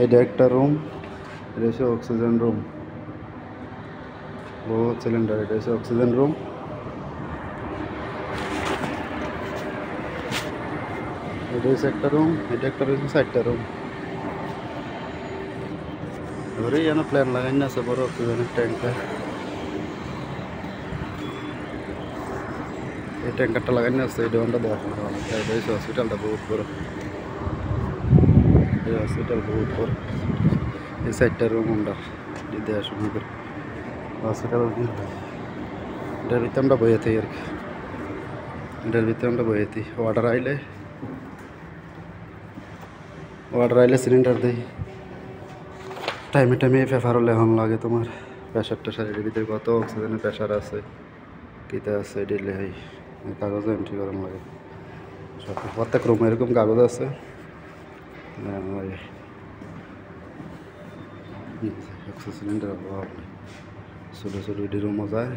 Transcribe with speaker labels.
Speaker 1: এটা একটা রুম, এটা হচ্ছে অক্সিজেন রুম। বহুত সিলিন্ডার, এটা হচ্ছে অক্সিজেন রুম। এটা হচ্ছে একটা রুম, এটা একটা রয়েছে 4টা রুম। ধরে যেন প্ল্যান লাগাই না আছে বড় অক্সিজেনের ট্যাঙ্কার। এই ট্যাঙ্কারটা লাগাই না আছে, এই ডোনটা দেখাশোনা করা লাগে। এটা হচ্ছে হসপিটালটা বহুত বড়, এই হসপিটাল বহুত বড়। এই 4টা রুম আমরা দেখাশোনা করি হসপিটাল। এটার ভিতরে আমরা বইয়ে থাকি আর কি, এটার ভিতরে আমরা বইয়ে থাকি। অর্ডার আইলে সিলিন্ডার দিই। টাইমে টাইমে পেপারও লেখন লাগে তোমার, প্রেশার টেশার এর ভিতরে কত অক্সিজেনের প্রেশার আছে, কীটা আছে এটি লেহাই কাগজে এন্ট্রি করানো লাগে। সব প্রত্যেক রুমে এরকম কাগজ আছে লাগে। অক্সিজেন সিলিন্ডার অভাব নেই, ছোটো ছোটো এটি রুমও যায়।